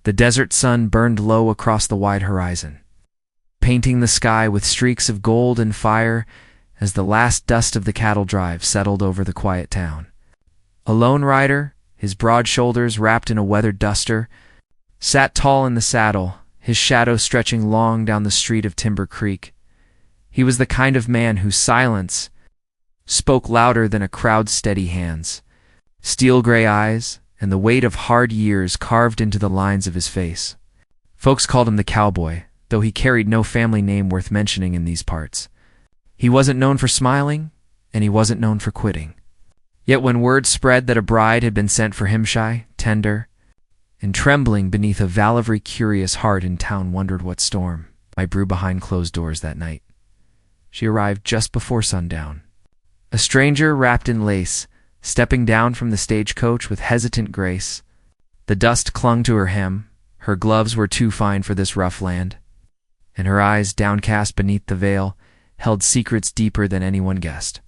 The desert sun burned low across the wide horizon, painting the sky with streaks of gold and fire as the last dust of the cattle drive settled over the quiet town. A lone rider, his broad shoulders wrapped in a weathered duster, sat tall in the saddle, his shadow stretching long down the street of Timber Creek. He was the kind of man whose silence spoke louder than a crowd's steady hands. Steel-gray eyes and the weight of hard years carved into the lines of his face. Folks called him the cowboy, though he carried no family name worth mentioning in these parts. He wasn't known for smiling, and he wasn't known for quitting. Yet when word spread that a bride had been sent for him, shy, tender, and trembling beneath a valivry curious heart in town wondered what storm might brew behind closed doors that night. She arrived just before sundown. A stranger wrapped in lace, stepping down from the stagecoach with hesitant grace. The dust clung to her hem, her gloves were too fine for this rough land, and her eyes, downcast beneath the veil, held secrets deeper than anyone guessed.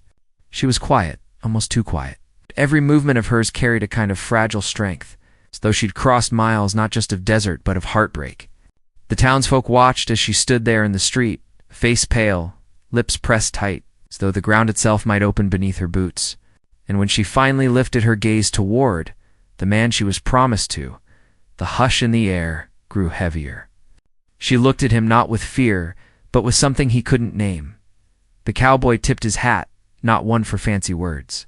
She was quiet, almost too quiet. Every movement of hers carried a kind of fragile strength, as though she'd crossed miles not just of desert but of heartbreak. The townsfolk watched as she stood there in the street, face pale, lips pressed tight, as though the ground itself might open beneath her boots. And when she finally lifted her gaze toward the man she was promised to, the hush in the air grew heavier. She looked at him not with fear, but with something he couldn't name. The cowboy tipped his hat, not one for fancy words.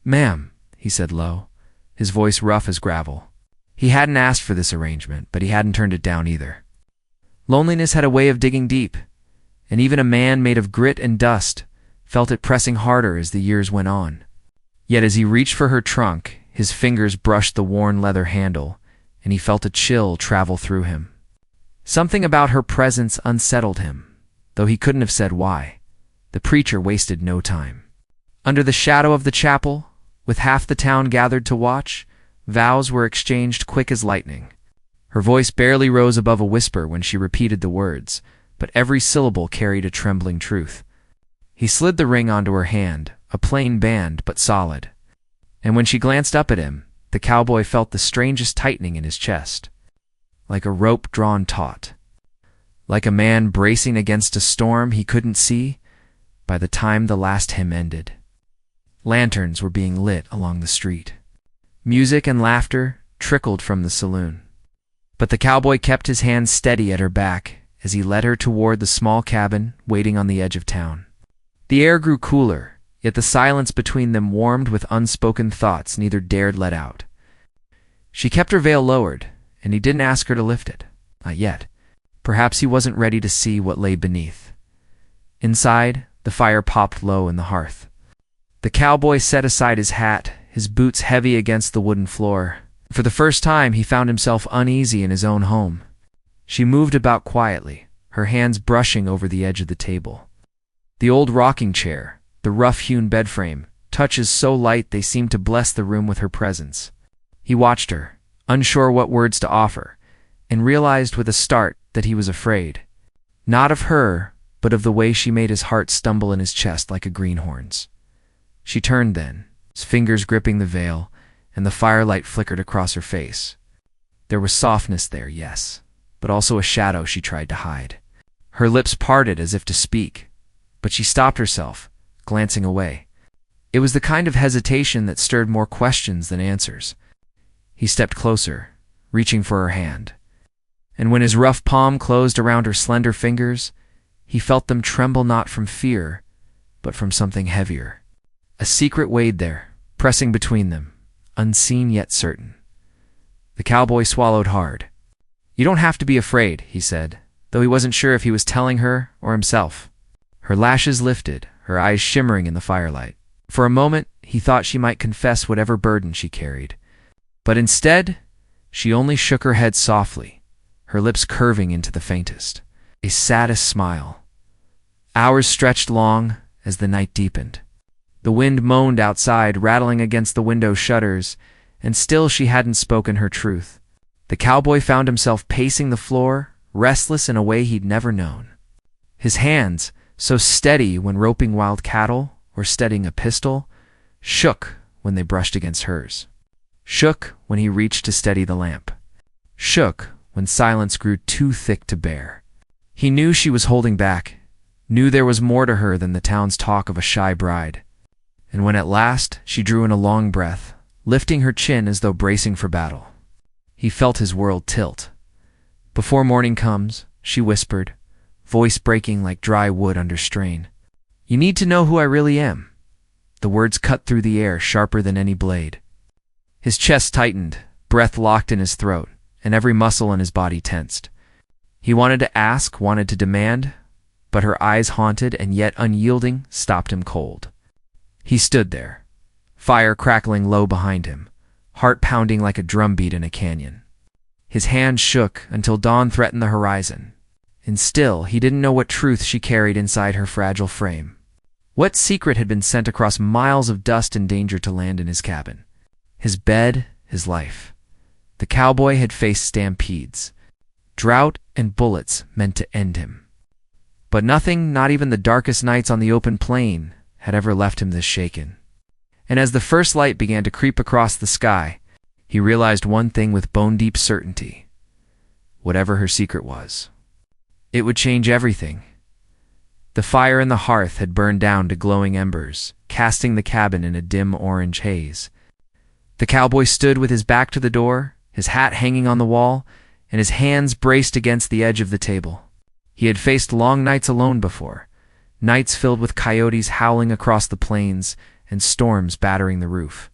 "Ma'am," he said low, his voice rough as gravel. He hadn't asked for this arrangement, but he hadn't turned it down either. Loneliness had a way of digging deep, and even a man made of grit and dust felt it pressing harder as the years went on. Yet as he reached for her trunk, his fingers brushed the worn leather handle, and he felt a chill travel through him. Something about her presence unsettled him, though he couldn't have said why. The preacher wasted no time. Under the shadow of the chapel, with half the town gathered to watch, vows were exchanged quick as lightning. Her voice barely rose above a whisper when she repeated the words, but every syllable carried a trembling truth. He slid the ring onto her hand, a plain band but solid. And when she glanced up at him, the cowboy felt the strangest tightening in his chest. Like a rope drawn taut. Like a man bracing against a storm he couldn't see by the time the last hymn ended. Lanterns were being lit along the street. Music and laughter trickled from the saloon. But the cowboy kept his hand steady at her back as he led her toward the small cabin waiting on the edge of town. The air grew cooler, yet the silence between them warmed with unspoken thoughts neither dared let out. She kept her veil lowered, and he didn't ask her to lift it. Not yet. Perhaps he wasn't ready to see what lay beneath. Inside, the fire popped low in the hearth. The cowboy set aside his hat, his boots heavy against the wooden floor. For the first time, he found himself uneasy in his own home. She moved about quietly, her hands brushing over the edge of the table. The old rocking chair, the rough-hewn bedframe, touches so light they seemed to bless the room with her presence. He watched her, unsure what words to offer, and realized with a start that he was afraid. Not of her, but of the way she made his heart stumble in his chest like a greenhorn's. She turned then, his fingers gripping the veil, and the firelight flickered across her face. There was softness there, yes, but also a shadow she tried to hide. Her lips parted as if to speak, but she stopped herself, glancing away. It was the kind of hesitation that stirred more questions than answers. He stepped closer, reaching for her hand, and when his rough palm closed around her slender fingers, he felt them tremble not from fear, but from something heavier. A secret weighed there, pressing between them, unseen yet certain. The cowboy swallowed hard. "You don't have to be afraid," he said, though he wasn't sure if he was telling her or himself. Her lashes lifted, her eyes shimmering in the firelight. For a moment, he thought she might confess whatever burden she carried. But instead, she only shook her head softly, her lips curving into the faintest, a saddest smile. Hours stretched long as the night deepened. The wind moaned outside, rattling against the window shutters, and still she hadn't spoken her truth. The cowboy found himself pacing the floor, restless in a way he'd never known. His hands, so steady when roping wild cattle or steadying a pistol, shook when they brushed against hers. Shook when he reached to steady the lamp. Shook when silence grew too thick to bear. He knew she was holding back, knew there was more to her than the town's talk of a shy bride. And when at last she drew in a long breath, lifting her chin as though bracing for battle, he felt his world tilt. "Before morning comes," she whispered, voice breaking like dry wood under strain, "you need to know who I really am." The words cut through the air sharper than any blade. His chest tightened, breath locked in his throat, and every muscle in his body tensed. He wanted to ask, wanted to demand, but her eyes, haunted and yet unyielding, stopped him cold. He stood there, fire crackling low behind him, heart pounding like a drumbeat in a canyon. His hand shook until dawn threatened the horizon, and still he didn't know what truth she carried inside her fragile frame. What secret had been sent across miles of dust and danger to land in his cabin? His bed, his life. The cowboy had faced stampedes, drought and bullets meant to end him. But nothing, not even the darkest nights on the open plain, had ever left him this shaken. And as the first light began to creep across the sky, he realized one thing with bone-deep certainty. Whatever her secret was, it would change everything. The fire in the hearth had burned down to glowing embers, casting the cabin in a dim orange haze. The cowboy stood with his back to the door, his hat hanging on the wall, and his hands braced against the edge of the table. He had faced long nights alone before, nights filled with coyotes howling across the plains and storms battering the roof.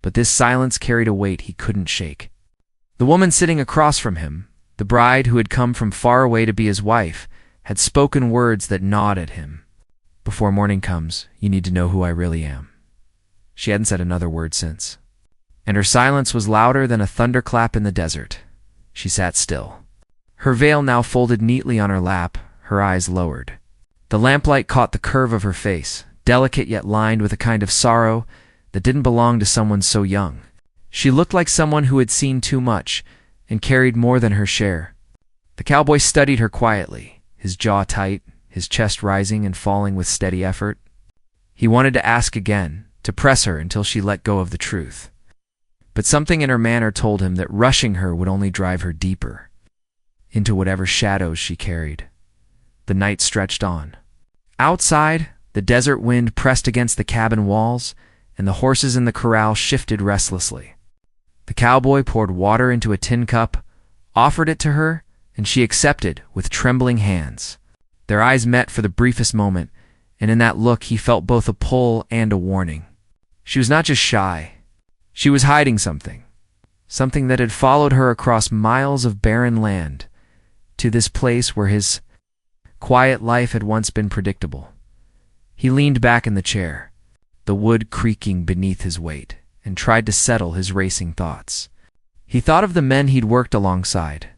But this silence carried a weight he couldn't shake. The woman sitting across from him, the bride who had come from far away to be his wife, had spoken words that gnawed at him. "Before morning comes, you need to know who I really am." She hadn't said another word since, and her silence was louder than a thunderclap in the desert. She sat still, her veil now folded neatly on her lap, her eyes lowered. The lamplight caught the curve of her face, delicate yet lined with a kind of sorrow that didn't belong to someone so young. She looked like someone who had seen too much and carried more than her share. The cowboy studied her quietly, his jaw tight, his chest rising and falling with steady effort. He wanted to ask again, to press her until she let go of the truth. But something in her manner told him that rushing her would only drive her deeper, into whatever shadows she carried. The night stretched on. Outside, the desert wind pressed against the cabin walls, and the horses in the corral shifted restlessly. The cowboy poured water into a tin cup, offered it to her, and she accepted with trembling hands. Their eyes met for the briefest moment, and in that look he felt both a pull and a warning. She was not just shy. She was hiding something, something that had followed her across miles of barren land to this place where his quiet life had once been predictable. He leaned back in the chair, the wood creaking beneath his weight, and tried to settle his racing thoughts. He thought of the men he'd worked alongside,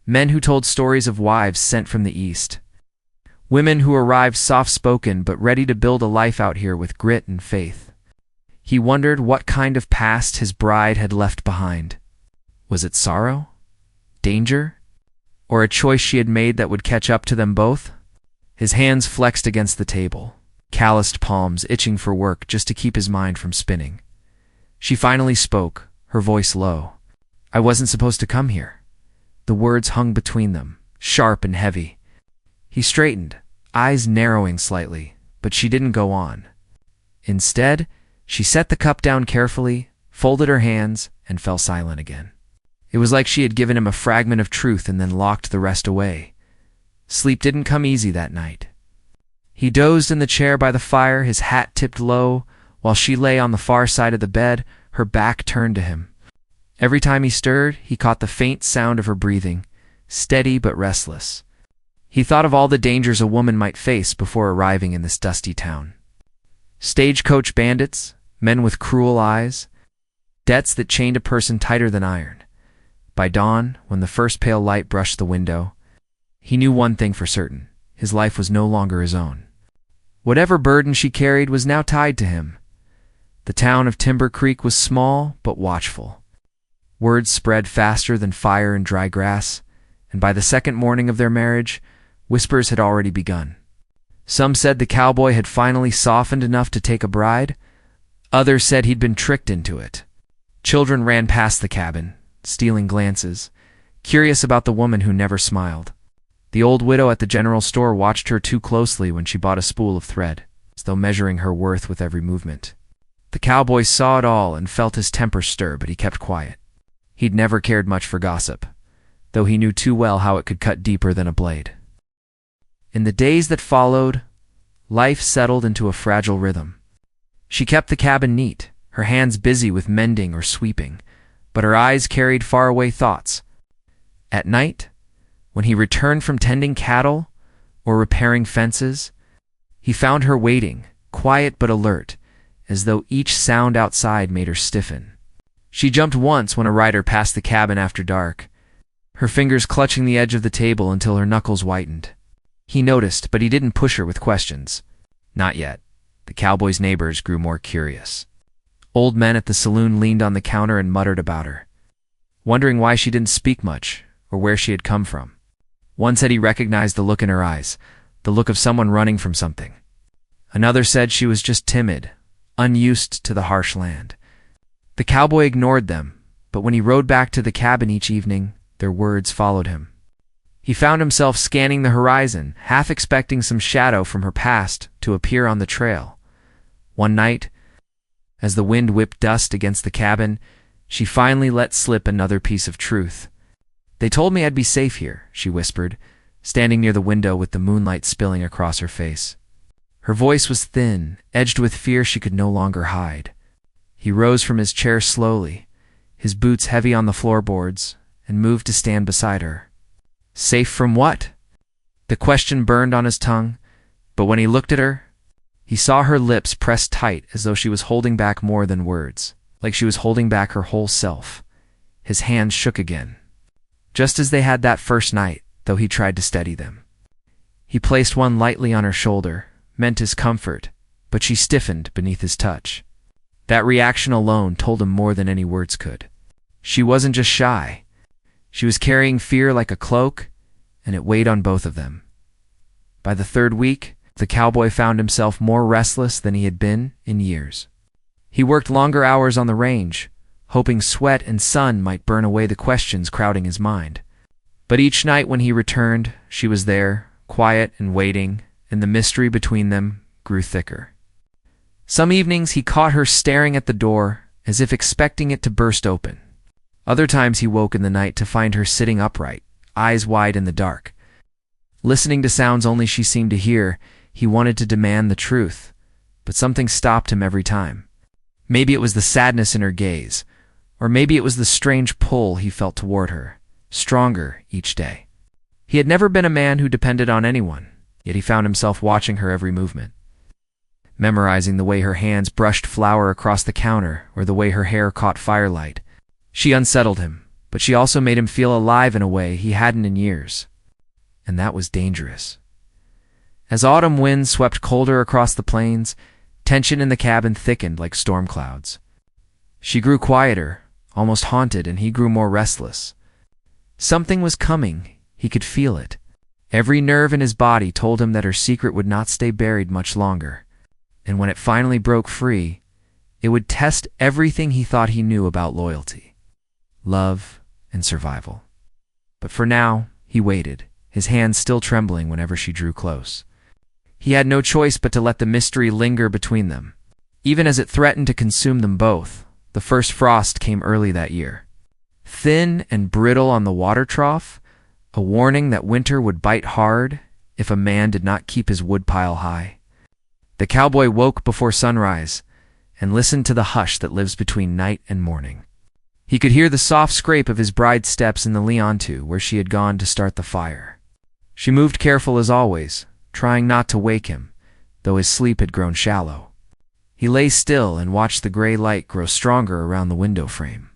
men who told stories of wives sent from the east, women who arrived soft-spoken but ready to build a life out here with grit and faith. He wondered what kind of past his bride had left behind. Was it sorrow? Danger? Or a choice she had made that would catch up to them both? His hands flexed against the table, calloused palms itching for work just to keep his mind from spinning. She finally spoke, her voice low. "I wasn't supposed to come here." The words hung between them, sharp and heavy. He straightened, eyes narrowing slightly, but she didn't go on. Instead, she set the cup down carefully, folded her hands, and fell silent again. It was like she had given him a fragment of truth and then locked the rest away. Sleep didn't come easy that night. He dozed in the chair by the fire, his hat tipped low, while she lay on the far side of the bed, her back turned to him. Every time he stirred, he caught the faint sound of her breathing, steady but restless. He thought of all the dangers a woman might face before arriving in this dusty town. Stagecoach bandits, men with cruel eyes, debts that chained a person tighter than iron. By dawn, when the first pale light brushed the window, he knew one thing for certain: his life was no longer his own. Whatever burden she carried was now tied to him. The town of Timber Creek was small but watchful. Words spread faster than fire and dry grass, and by the second morning of their marriage, whispers had already begun. Some said the cowboy had finally softened enough to take a bride. Others said he'd been tricked into it. Children ran past the cabin, stealing glances, curious about the woman who never smiled. The old widow at the general store watched her too closely when she bought a spool of thread, as though measuring her worth with every movement. The cowboy saw it all and felt his temper stir, but he kept quiet. He'd never cared much for gossip, though he knew too well how it could cut deeper than a blade. In the days that followed, life settled into a fragile rhythm. She kept the cabin neat, her hands busy with mending or sweeping, but her eyes carried faraway thoughts. At night, when he returned from tending cattle or repairing fences, he found her waiting, quiet but alert, as though each sound outside made her stiffen. She jumped once when a rider passed the cabin after dark, her fingers clutching the edge of the table until her knuckles whitened. He noticed, but he didn't push her with questions. Not yet. The cowboy's neighbors grew more curious. Old men at the saloon leaned on the counter and muttered about her, wondering why she didn't speak much or where she had come from. One said he recognized the look in her eyes, the look of someone running from something. Another said she was just timid, unused to the harsh land. The cowboy ignored them, but when he rode back to the cabin each evening, their words followed him. He found himself scanning the horizon, half expecting some shadow from her past to appear on the trail. One night, as the wind whipped dust against the cabin, she finally let slip another piece of truth. "They told me I'd be safe here," she whispered, standing near the window with the moonlight spilling across her face. Her voice was thin, edged with fear she could no longer hide. He rose from his chair slowly, his boots heavy on the floorboards, and moved to stand beside her. Safe from what? The question burned on his tongue, but when he looked at her, he saw her lips pressed tight as though she was holding back more than words, like she was holding back her whole self. His hands shook again, just as they had that first night, though he tried to steady them. He placed one lightly on her shoulder, meant his comfort, but she stiffened beneath his touch. That reaction alone told him more than any words could. She wasn't just shy. She was carrying fear like a cloak, and it weighed on both of them. By the third week, the cowboy found himself more restless than he had been in years. He worked longer hours on the range, hoping sweat and sun might burn away the questions crowding his mind. But each night when he returned, she was there, quiet and waiting, and the mystery between them grew thicker. Some evenings he caught her staring at the door, as if expecting it to burst open. Other times he woke in the night to find her sitting upright, eyes wide in the dark. Listening to sounds only she seemed to hear, he wanted to demand the truth, but something stopped him every time. Maybe it was the sadness in her gaze, or maybe it was the strange pull he felt toward her, stronger each day. He had never been a man who depended on anyone, yet he found himself watching her every movement, memorizing the way her hands brushed flour across the counter or the way her hair caught firelight. She unsettled him, but she also made him feel alive in a way he hadn't in years. And that was dangerous. As autumn winds swept colder across the plains, tension in the cabin thickened like storm clouds. She grew quieter, almost haunted, and he grew more restless. Something was coming. He could feel it. Every nerve in his body told him that her secret would not stay buried much longer. And when it finally broke free, it would test everything he thought he knew about loyalty, love, and survival. But for now, he waited, his hands still trembling whenever she drew close. He had no choice but to let the mystery linger between them. Even as it threatened to consume them both, the first frost came early that year. Thin and brittle on the water trough, a warning that winter would bite hard if a man did not keep his woodpile high. The cowboy woke before sunrise and listened to the hush that lives between night and morning. He could hear the soft scrape of his bride's steps in the lean-to where she had gone to start the fire. She moved careful as always, trying not to wake him, though his sleep had grown shallow. He lay still and watched the gray light grow stronger around the window frame.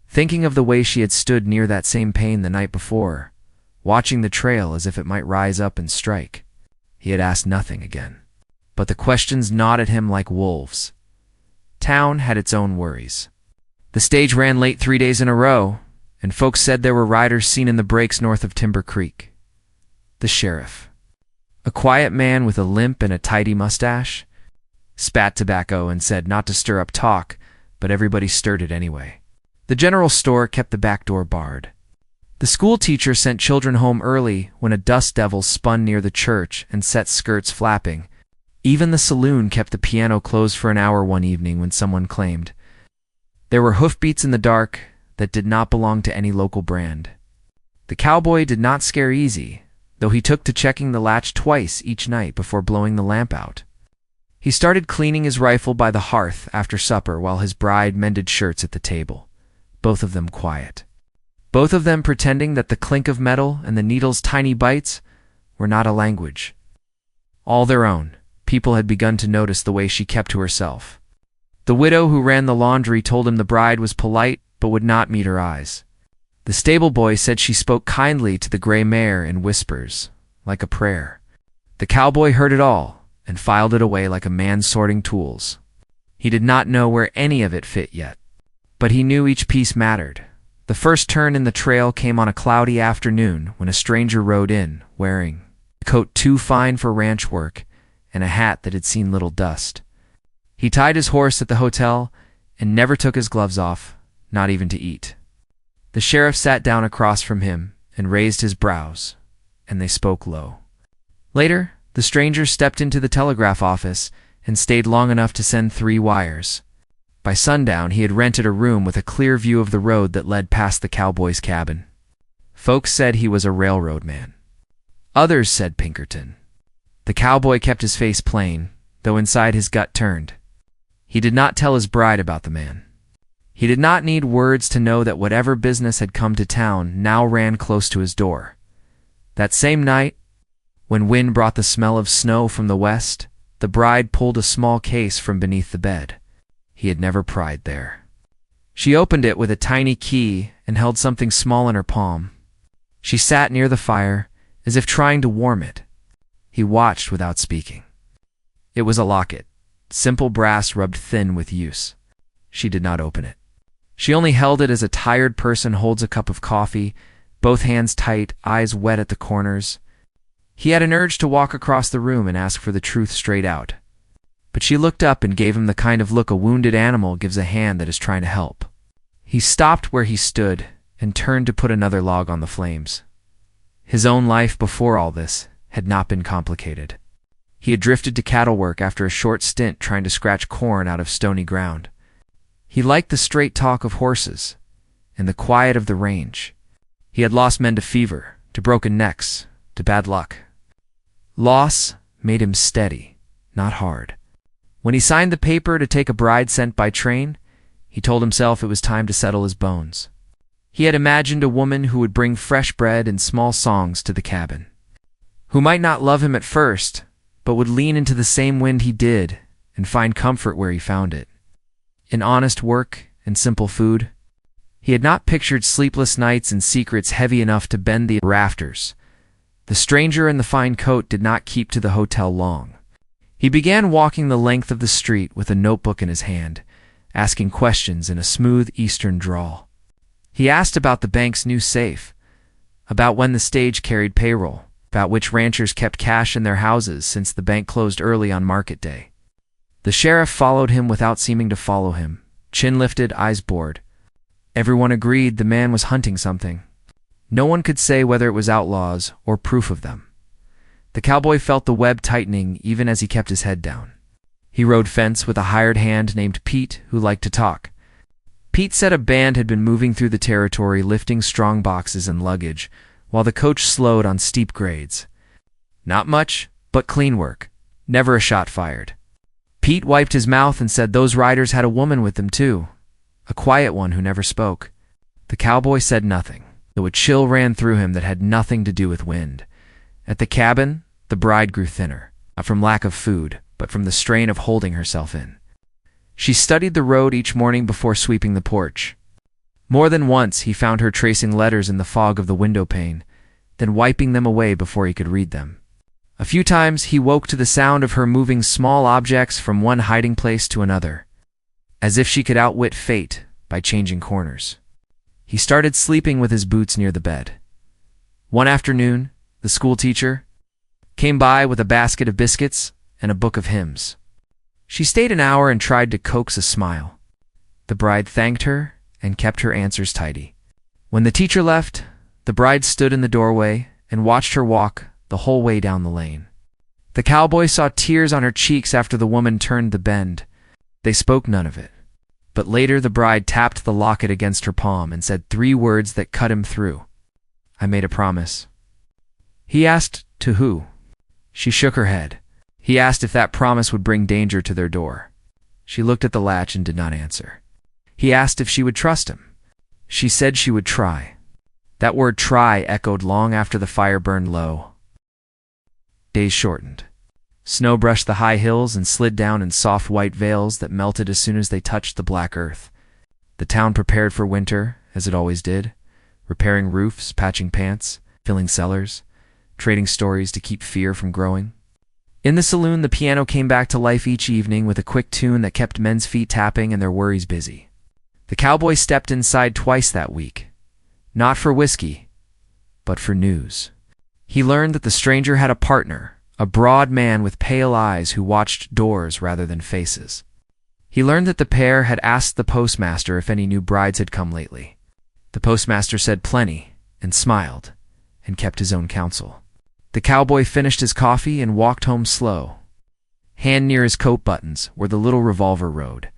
Thinking of the way she had stood near that same pane the night before, watching the trail as if it might rise up and strike, he had asked nothing again. But the questions gnawed at him like wolves. Town had its own worries. The stage ran late 3 days in a row, and folks said there were riders seen in the breaks north of Timber Creek. The sheriff, a quiet man with a limp and a tidy mustache, spat tobacco and said not to stir up talk, but everybody stirred it anyway. The general store kept the back door barred. The school teacher sent children home early when a dust devil spun near the church and set skirts flapping. Even the saloon kept the piano closed for an hour one evening when someone claimed. There were hoofbeats in the dark that did not belong to any local brand. The cowboy did not scare easy, though he took to checking the latch twice each night before blowing the lamp out. He started cleaning his rifle by the hearth after supper while his bride mended shirts at the table, both of them quiet. Both of them pretending that the clink of metal and the needle's tiny bites were not a language. All their own. People had begun to notice the way she kept to herself. The widow who ran the laundry told him the bride was polite but would not meet her eyes. The stable boy said she spoke kindly to the gray mare in whispers, like a prayer. The cowboy heard it all and filed it away like a man sorting tools. He did not know where any of it fit yet, but he knew each piece mattered. The first turn in the trail came on a cloudy afternoon when a stranger rode in, wearing a coat too fine for ranch work and a hat that had seen little dust. He tied his horse at the hotel and never took his gloves off, not even to eat. The sheriff sat down across from him and raised his brows, and they spoke low. Later, the stranger stepped into the telegraph office and stayed long enough to send 3 wires. By sundown, he had rented a room with a clear view of the road that led past the cowboy's cabin. Folks said he was a railroad man. Others said Pinkerton. The cowboy kept his face plain, though inside his gut turned. He did not tell his bride about the man. He did not need words to know that whatever business had come to town now ran close to his door. That same night, when wind brought the smell of snow from the west, the bride pulled a small case from beneath the bed. He had never pried there. She opened it with a tiny key and held something small in her palm. She sat near the fire, as if trying to warm it. He watched without speaking. It was a locket, simple brass rubbed thin with use. She did not open it. She only held it as a tired person holds a cup of coffee, both hands tight, eyes wet at the corners. He had an urge to walk across the room and ask for the truth straight out. But she looked up and gave him the kind of look a wounded animal gives a hand that is trying to help. He stopped where he stood and turned to put another log on the flames. His own life before all this had not been complicated. He had drifted to cattle work after a short stint trying to scratch corn out of stony ground. He liked the straight talk of horses and the quiet of the range. He had lost men to fever, to broken necks, to bad luck. Loss made him steady, not hard. When he signed the paper to take a bride sent by train, he told himself it was time to settle his bones. He had imagined a woman who would bring fresh bread and small songs to the cabin, who might not love him at first, but would lean into the same wind he did and find comfort where he found it, in honest work and simple food. He had not pictured sleepless nights and secrets heavy enough to bend the rafters. The stranger in the fine coat did not keep to the hotel long. He began walking the length of the street with a notebook in his hand, asking questions in a smooth eastern drawl. He asked about the bank's new safe, about when the stage carried payroll, about which ranchers kept cash in their houses since the bank closed early on market day. The sheriff followed him without seeming to follow him, chin lifted, eyes bored. Everyone agreed the man was hunting something. No one could say whether it was outlaws or proof of them. The cowboy felt the web tightening even as he kept his head down. He rode fence with a hired hand named Pete who liked to talk. Pete said a band had been moving through the territory lifting strong boxes and luggage while the coach slowed on steep grades. Not much, but clean work. Never a shot fired. Pete wiped his mouth and said those riders had a woman with them too, a quiet one who never spoke. The cowboy said nothing, though a chill ran through him that had nothing to do with wind. At the cabin, the bride grew thinner, not from lack of food, but from the strain of holding herself in. She studied the road each morning before sweeping the porch. More than once he found her tracing letters in the fog of the window pane, then wiping them away before he could read them. A few times he woke to the sound of her moving small objects from one hiding place to another, as if she could outwit fate by changing corners. He started sleeping with his boots near the bed. One afternoon, the school teacher came by with a basket of biscuits and a book of hymns. She stayed an hour and tried to coax a smile. The bride thanked her and kept her answers tidy. When the teacher left, The bride stood in the doorway and watched her walk the whole way down the lane. The cowboy saw tears on her cheeks after the woman turned the bend. They spoke none of it. But later the bride tapped the locket against her palm and said 3 words that cut him through. "I made a promise." He asked, "To who?" She shook her head. He asked if that promise would bring danger to their door. She looked at the latch and did not answer. He asked if she would trust him. She said she would try. That word try echoed long after the fire burned low. Days shortened. Snow brushed the high hills and slid down in soft white veils that melted as soon as they touched the black earth. The town prepared for winter, as it always did, repairing roofs, patching pants, filling cellars, trading stories to keep fear from growing. In the saloon, the piano came back to life each evening with a quick tune that kept men's feet tapping and their worries busy. The cowboy stepped inside twice that week, not for whiskey, but for news. He learned that the stranger had a partner, a broad man with pale eyes who watched doors rather than faces. He learned that the pair had asked the postmaster if any new brides had come lately. The postmaster said plenty, and smiled, and kept his own counsel. The cowboy finished his coffee and walked home slow. Hand near his coat buttons, where the little revolver rode.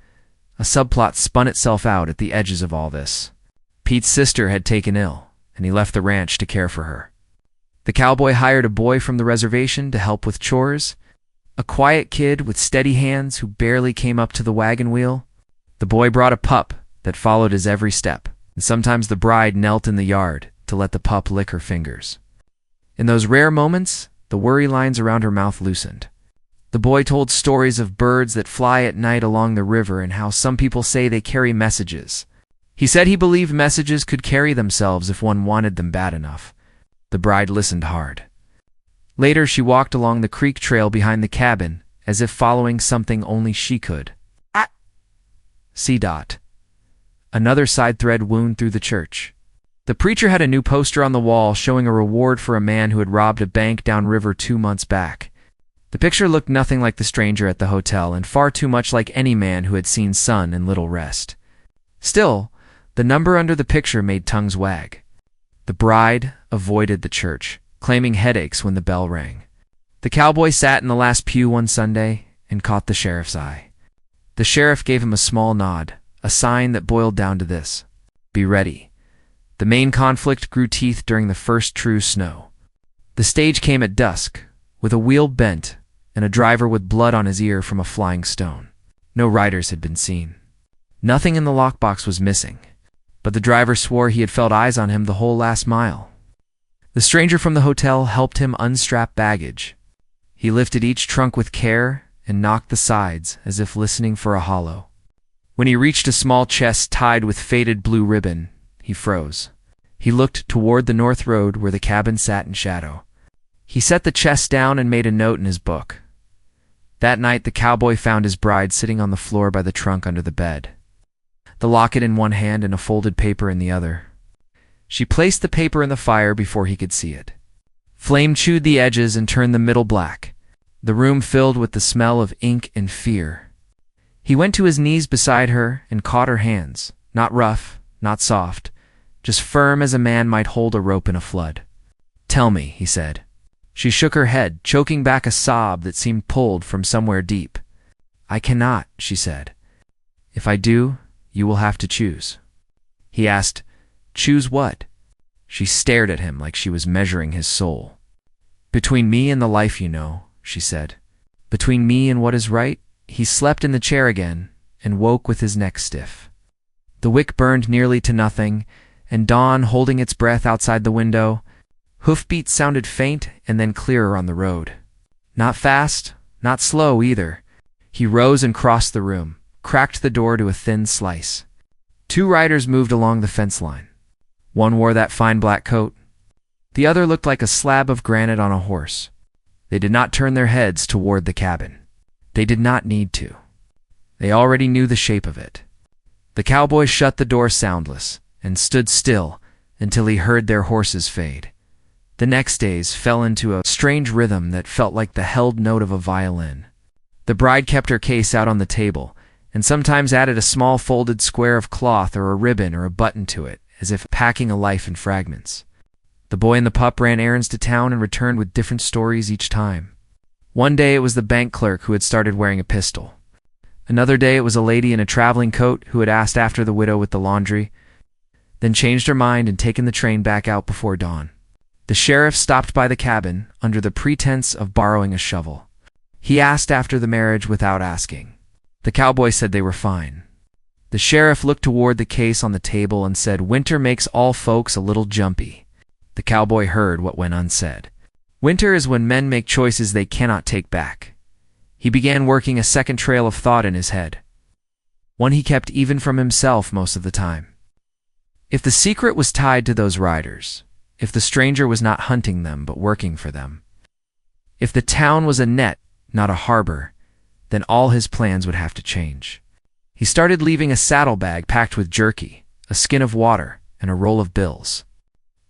A subplot spun itself out at the edges of all this. Pete's sister had taken ill, and he left the ranch to care for her. The cowboy hired a boy from the reservation to help with chores, a quiet kid with steady hands who barely came up to the wagon wheel. The boy brought a pup that followed his every step, and sometimes the bride knelt in the yard to let the pup lick her fingers. In those rare moments, the worry lines around her mouth loosened. The boy told stories of birds that fly at night along the river and how some people say they carry messages. He said he believed messages could carry themselves if one wanted them bad enough. The bride listened hard. Later, she walked along the creek trail behind the cabin, as if following something only she could. C. Another side thread wound through the church. The preacher had a new poster on the wall showing a reward for a man who had robbed a bank downriver 2 months back. The picture looked nothing like the stranger at the hotel and far too much like any man who had seen sun and little rest. Still, the number under the picture made tongues wag. The bride avoided the church, claiming headaches when the bell rang. The cowboy sat in the last pew one Sunday and caught the sheriff's eye. The sheriff gave him a small nod, a sign that boiled down to this: be ready. The main conflict grew teeth during the first true snow. The stage came at dusk, with a wheel bent and a driver with blood on his ear from a flying stone. No riders had been seen. Nothing in the lockbox was missing, but the driver swore he had felt eyes on him the whole last mile. The stranger from the hotel helped him unstrap baggage. He lifted each trunk with care and knocked the sides as if listening for a hollow. When he reached a small chest tied with faded blue ribbon, he froze. He looked toward the north road where the cabin sat in shadow. He set the chest down and made a note in his book. That night the cowboy found his bride sitting on the floor by the trunk under the bed, the locket in one hand and a folded paper in the other. She placed the paper in the fire before he could see it. Flame chewed the edges and turned the middle black, the room filled with the smell of ink and fear. He went to his knees beside her and caught her hands, not rough, not soft, just firm as a man might hold a rope in a flood. "Tell me," he said. She shook her head, choking back a sob that seemed pulled from somewhere deep. "I cannot," she said. "If I do, you will have to choose." He asked, "Choose what?" She stared at him like she was measuring his soul. "Between me and the life you know," she said. "Between me and what is right." He slept in the chair again and woke with his neck stiff. The wick burned nearly to nothing, and dawn, holding its breath outside the window, hoofbeats sounded faint and then clearer on the road. Not fast, not slow either. He rose and crossed the room, cracked the door to a thin slice. 2 riders moved along the fence line. One wore that fine black coat. The other looked like a slab of granite on a horse. They did not turn their heads toward the cabin. They did not need to. They already knew the shape of it. The cowboy shut the door soundless and stood still until he heard their horses fade. The next days fell into a strange rhythm that felt like the held note of a violin. The bride kept her case out on the table and sometimes added a small folded square of cloth or a ribbon or a button to it, as if packing a life in fragments. The boy and the pup ran errands to town and returned with different stories each time. One day it was the bank clerk who had started wearing a pistol. Another day it was a lady in a traveling coat who had asked after the widow with the laundry, then changed her mind and taken the train back out before dawn. The sheriff stopped by the cabin under the pretense of borrowing a shovel. He asked after the marriage without asking. The cowboy said they were fine. The sheriff looked toward the case on the table and said, "Winter makes all folks a little jumpy." The cowboy heard what went unsaid. Winter is when men make choices they cannot take back. He began working a second trail of thought in his head, one he kept even from himself most of the time. If the secret was tied to those riders, if the stranger was not hunting them but working for them, if the town was a net, not a harbor, then all his plans would have to change. He started leaving a saddlebag packed with jerky, a skin of water, and a roll of bills.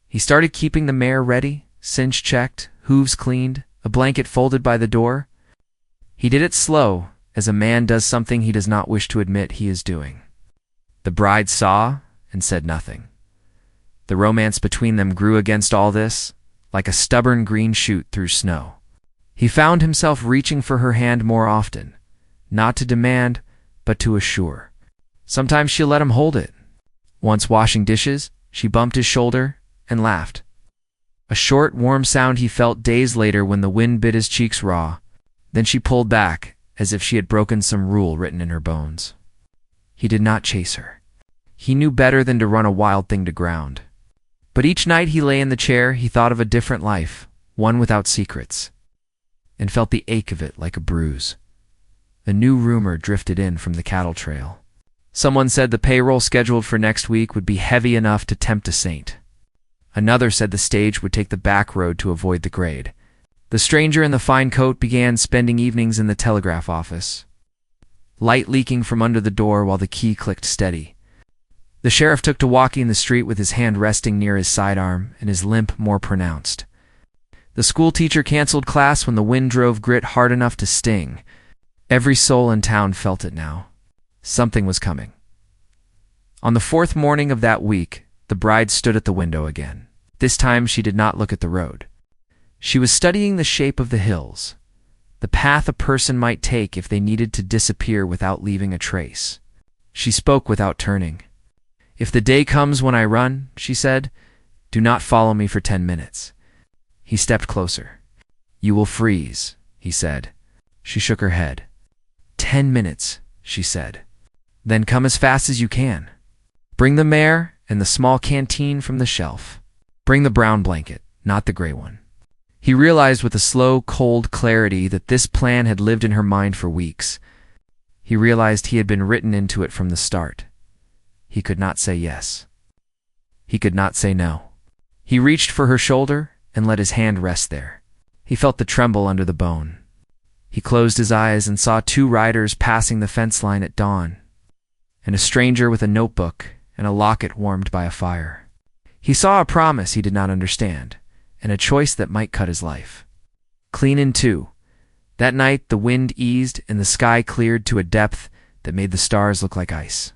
He started keeping the mare ready, cinch checked, hooves cleaned, a blanket folded by the door. He did it slow, as a man does something he does not wish to admit he is doing. The bride saw and said nothing. The romance between them grew against all this, like a stubborn green shoot through snow. He found himself reaching for her hand more often, not to demand, but to assure. Sometimes she let him hold it. Once washing dishes, she bumped his shoulder and laughed. A short, warm sound he felt days later when the wind bit his cheeks raw. Then she pulled back, as if she had broken some rule written in her bones. He did not chase her. He knew better than to run a wild thing to ground. But each night he lay in the chair, he thought of a different life, one without secrets, and felt the ache of it like a bruise. A new rumor drifted in from the cattle trail. Someone said the payroll scheduled for next week would be heavy enough to tempt a saint. Another said the stage would take the back road to avoid the grade. The stranger in the fine coat began spending evenings in the telegraph office, light leaking from under the door while the key clicked steady. The sheriff took to walking the street with his hand resting near his sidearm and his limp more pronounced. The schoolteacher canceled class when the wind drove grit hard enough to sting. Every soul in town felt it now. Something was coming. On the fourth morning of that week, the bride stood at the window again. This time she did not look at the road. She was studying the shape of the hills, the path a person might take if they needed to disappear without leaving a trace. She spoke without turning. "If the day comes when I run," she said, "do not follow me for 10 minutes. He stepped closer. "You will freeze," he said. She shook her head. 10 minutes, she said. "Then come as fast as you can. Bring the mare and the small canteen from the shelf. Bring the brown blanket, not the gray one." He realized with a slow, cold clarity that this plan had lived in her mind for weeks. He realized he had been written into it from the start. He could not say yes. He could not say no. He reached for her shoulder and let his hand rest there. He felt the tremble under the bone. He closed his eyes and saw 2 riders passing the fence line at dawn, and a stranger with a notebook and a locket warmed by a fire. He saw a promise he did not understand, and a choice that might cut his life. Clean in two. That night the wind eased and the sky cleared to a depth that made the stars look like ice.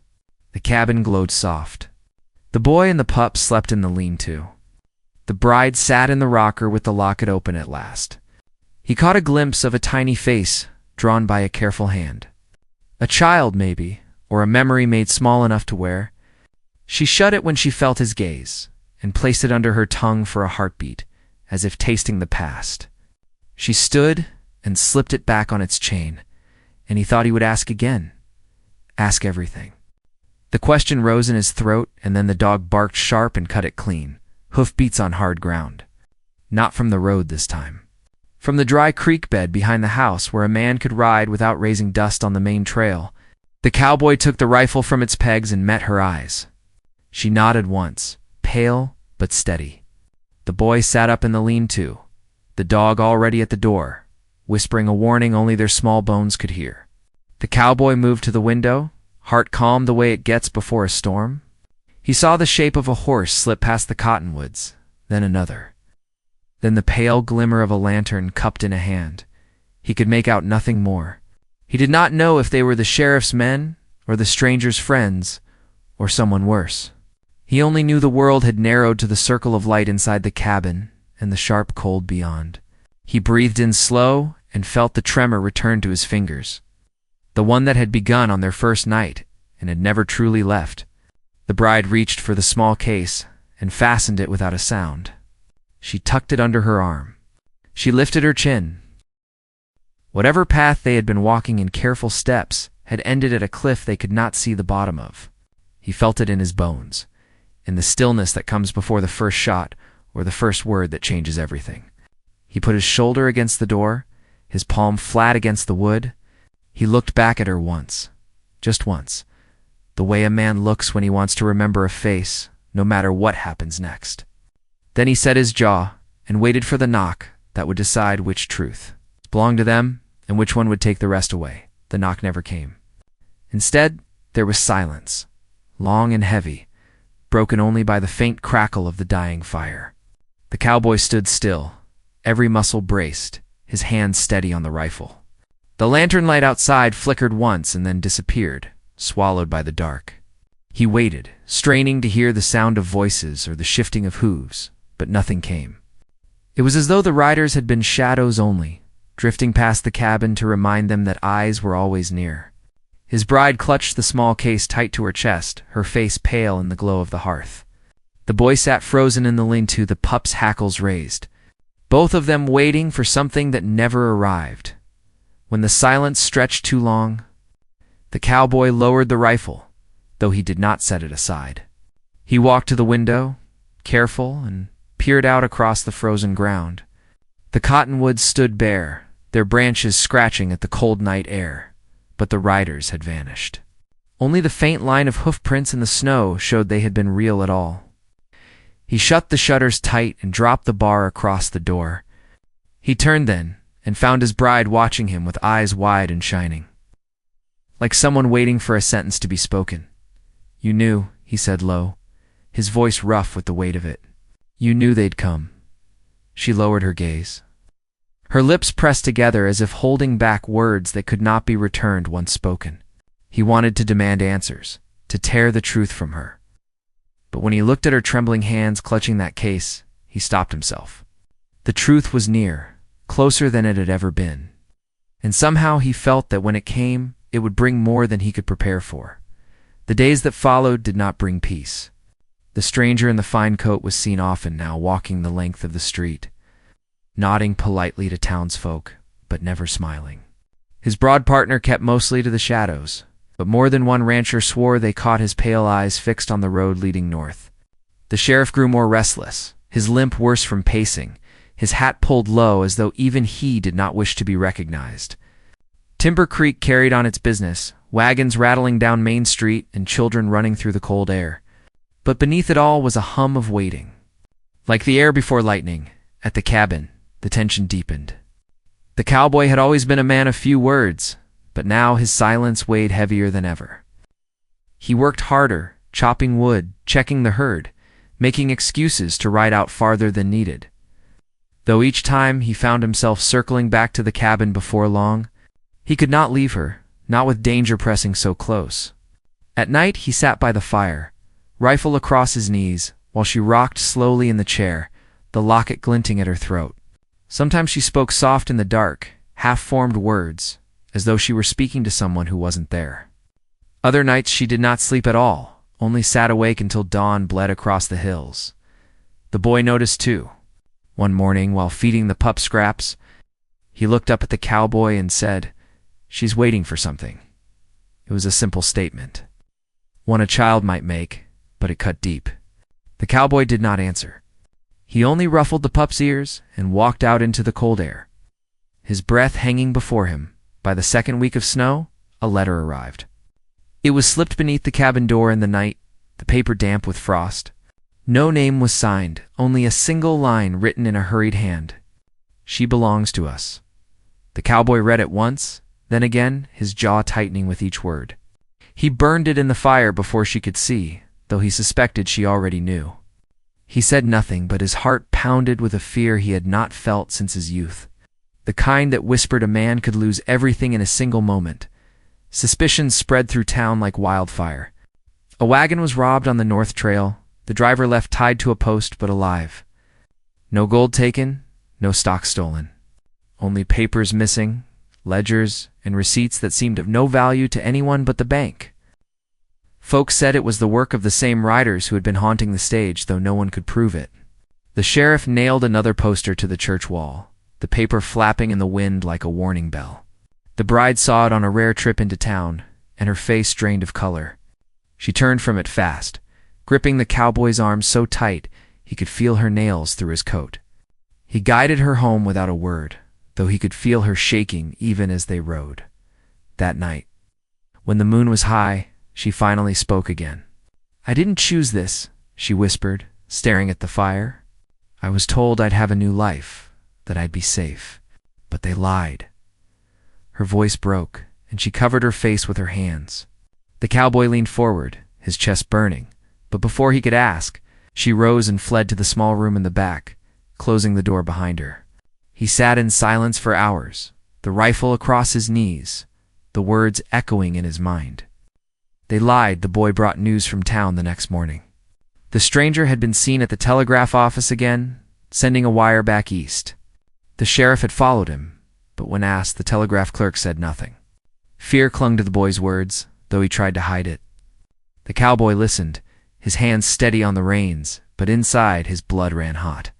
The cabin glowed soft. The boy and the pup slept in the lean-to. The bride sat in the rocker with the locket open at last. He caught a glimpse of a tiny face drawn by a careful hand. A child, maybe, or a memory made small enough to wear. She shut it when she felt his gaze, and placed it under her tongue for a heartbeat, as if tasting the past. She stood and slipped it back on its chain, and he thought he would ask again. Ask everything. The question rose in his throat, and then the dog barked sharp and cut it clean, hoofbeats on hard ground. Not from the road this time. From the dry creek bed behind the house where a man could ride without raising dust on the main trail. The cowboy took the rifle from its pegs and met her eyes. She nodded once, pale but steady. The boy sat up in the lean-to, the dog already at the door, whispering a warning only their small bones could hear. The cowboy moved to the window, heart calm the way it gets before a storm. He saw the shape of a horse slip past the cottonwoods, then another. Then the pale glimmer of a lantern cupped in a hand. He could make out nothing more. He did not know if they were the sheriff's men, or the stranger's friends, or someone worse. He only knew the world had narrowed to the circle of light inside the cabin and the sharp cold beyond. He breathed in slow and felt the tremor return to his fingers, the one that had begun on their first night and had never truly left. The bride reached for the small case and fastened it without a sound. She tucked it under her arm. She lifted her chin. Whatever path they had been walking in careful steps had ended at a cliff they could not see the bottom of. He felt it in his bones, in the stillness that comes before the first shot or the first word that changes everything. He put his shoulder against the door, his palm flat against the wood. He looked back at her once, just once, the way a man looks when he wants to remember a face, no matter what happens next. Then he set his jaw and waited for the knock that would decide which truth belonged to them and which one would take the rest away. The knock never came. Instead, there was silence, long and heavy, broken only by the faint crackle of the dying fire. The cowboy stood still, every muscle braced, his hands steady on the rifle. The lantern light outside flickered once and then disappeared, swallowed by the dark. He waited, straining to hear the sound of voices or the shifting of hooves, but nothing came. It was as though the riders had been shadows only, drifting past the cabin to remind them that eyes were always near. His bride clutched the small case tight to her chest, her face pale in the glow of the hearth. The boy sat frozen in the lean-to, the pup's hackles raised, both of them waiting for something that never arrived. When the silence stretched too long, the cowboy lowered the rifle, though he did not set it aside. He walked to the window, careful, and peered out across the frozen ground. The cottonwoods stood bare, their branches scratching at the cold night air, but the riders had vanished. Only the faint line of hoofprints in the snow showed they had been real at all. He shut the shutters tight and dropped the bar across the door. He turned then and found his bride watching him with eyes wide and shining, like someone waiting for a sentence to be spoken. "You knew," he said low, his voice rough with the weight of it. "You knew they'd come." She lowered her gaze. Her lips pressed together as if holding back words that could not be returned once spoken. He wanted to demand answers, to tear the truth from her. But when he looked at her trembling hands clutching that case, he stopped himself. The truth was near, closer than it had ever been. And somehow he felt that when it came, it would bring more than he could prepare for. The days that followed did not bring peace. The stranger in the fine coat was seen often now, walking the length of the street, nodding politely to townsfolk, but never smiling. His broad partner kept mostly to the shadows, but more than one rancher swore they caught his pale eyes fixed on the road leading north. The sheriff grew more restless, his limp worse from pacing, his hat pulled low as though even he did not wish to be recognized. Timber Creek carried on its business, wagons rattling down Main Street and children running through the cold air. But beneath it all was a hum of waiting. Like the air before lightning, at the cabin, the tension deepened. The cowboy had always been a man of few words, but now his silence weighed heavier than ever. He worked harder, chopping wood, checking the herd, making excuses to ride out farther than needed. Though each time he found himself circling back to the cabin before long, he could not leave her, not with danger pressing so close. At night he sat by the fire, rifle across his knees, while she rocked slowly in the chair, the locket glinting at her throat. Sometimes she spoke soft in the dark, half-formed words, as though she were speaking to someone who wasn't there. Other nights she did not sleep at all, only sat awake until dawn bled across the hills. The boy noticed too. One morning, while feeding the pup scraps, he looked up at the cowboy and said, "She's waiting for something." It was a simple statement, one a child might make, but it cut deep. The cowboy did not answer. He only ruffled the pup's ears and walked out into the cold air. His breath hanging before him, by the second week of snow, a letter arrived. It was slipped beneath the cabin door in the night, the paper damp with frost. No name was signed, only a single line written in a hurried hand. "She belongs to us." The cowboy read it once, then again, his jaw tightening with each word. He burned it in the fire before she could see, though he suspected she already knew. He said nothing, but his heart pounded with a fear he had not felt since his youth, the kind that whispered a man could lose everything in a single moment. Suspicions spread through town like wildfire. A wagon was robbed on the North Trail, The driver left tied to a post but alive. No gold taken, no stock stolen. Only papers missing, ledgers, and receipts that seemed of no value to anyone but the bank. Folks said it was the work of the same riders who had been haunting the stage, though no one could prove it. The sheriff nailed another poster to the church wall, the paper flapping in the wind like a warning bell. The bride saw it on a rare trip into town, and her face drained of color. She turned from it fast, gripping the cowboy's arm so tight he could feel her nails through his coat. He guided her home without a word, though he could feel her shaking even as they rode. That night, when the moon was high, she finally spoke again. "I didn't choose this," she whispered, staring at the fire. "I was told I'd have a new life, that I'd be safe. But they lied." Her voice broke, and she covered her face with her hands. The cowboy leaned forward, his chest burning, but before he could ask, she rose and fled to the small room in the back, closing the door behind her. He sat in silence for hours, the rifle across his knees, the words echoing in his mind. They lied. The boy brought news from town the next morning. The stranger had been seen at the telegraph office again, sending a wire back east. The sheriff had followed him, but when asked, the telegraph clerk said nothing. Fear clung to the boy's words, though he tried to hide it. The cowboy listened, his hands steady on the reins, but inside his blood ran hot.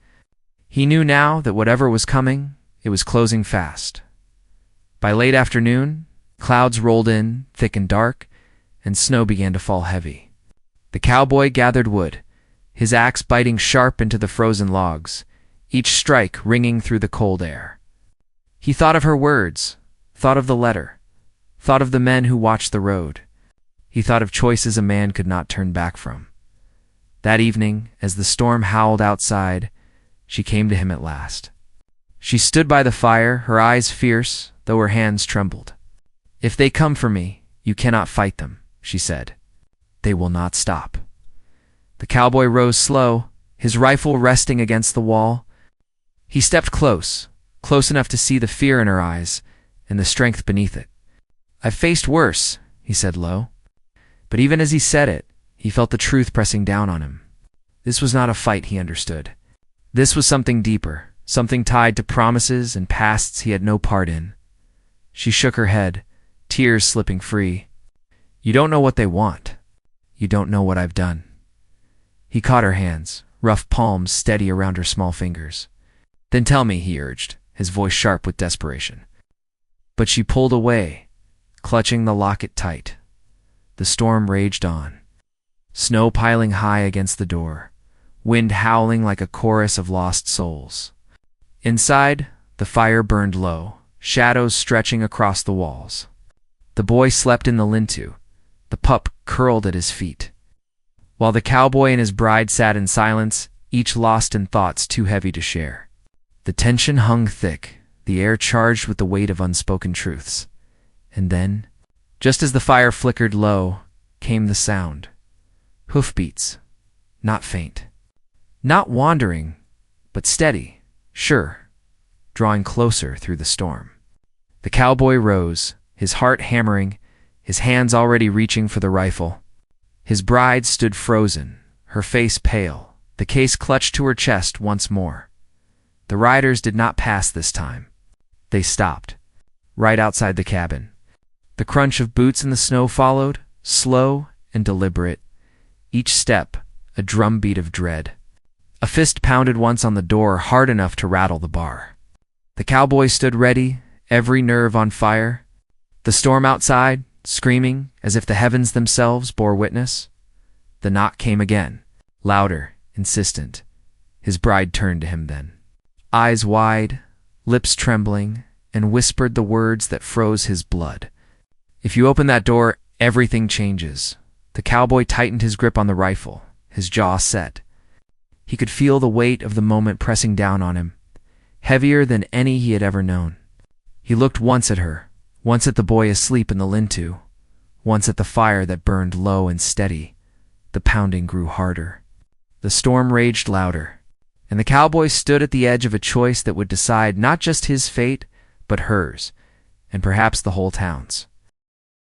He knew now that whatever was coming, it was closing fast. By late afternoon, clouds rolled in, thick and dark, and snow began to fall heavy. The cowboy gathered wood, his axe biting sharp into the frozen logs, each strike ringing through the cold air. He thought of her words, thought of the letter, thought of the men who watched the road. He thought of choices a man could not turn back from. That evening, as the storm howled outside, she came to him at last. She stood by the fire, her eyes fierce, though her hands trembled. "If they come for me, you cannot fight them," she said. "They will not stop." The cowboy rose slow, his rifle resting against the wall. He stepped close enough to see the fear in her eyes and the strength beneath it. "I've faced worse," he said low. But even as he said it, he felt the truth pressing down on him. This was not a fight, he understood. This was something deeper, something tied to promises and pasts he had no part in. She shook her head, tears slipping free. "You don't know what they want. You don't know what I've done." He caught her hands, rough palms steady around her small fingers. "Then tell me," he urged, his voice sharp with desperation. But she pulled away, clutching the locket tight. The storm raged on, snow piling high against the door, wind howling like a chorus of lost souls. Inside, the fire burned low, shadows stretching across the walls. The boy slept in the lean-to, the pup curled at his feet, while the cowboy and his bride sat in silence, each lost in thoughts too heavy to share. The tension hung thick, the air charged with the weight of unspoken truths. And then, just as the fire flickered low, came the sound. Hoofbeats, not faint, not wandering, but steady, sure, drawing closer through the storm. The cowboy rose, his heart hammering, his hands already reaching for the rifle. His bride stood frozen, her face pale, the case clutched to her chest once more. The riders did not pass this time. They stopped, right outside the cabin. The crunch of boots in the snow followed, slow and deliberate, each step a drumbeat of dread. A fist pounded once on the door, hard enough to rattle the bar. The cowboy stood ready, every nerve on fire. The storm outside, screaming as if the heavens themselves bore witness. The knock came again, louder, insistent. His bride turned to him then, eyes wide, lips trembling, and whispered the words that froze his blood. "If you open that door, everything changes." The cowboy tightened his grip on the rifle, his jaw set. He could feel the weight of the moment pressing down on him, heavier than any he had ever known. He looked once at her, once at the boy asleep in the lean-to, once at the fire that burned low and steady. The pounding grew harder. The storm raged louder, and the cowboy stood at the edge of a choice that would decide not just his fate, but hers, and perhaps the whole town's.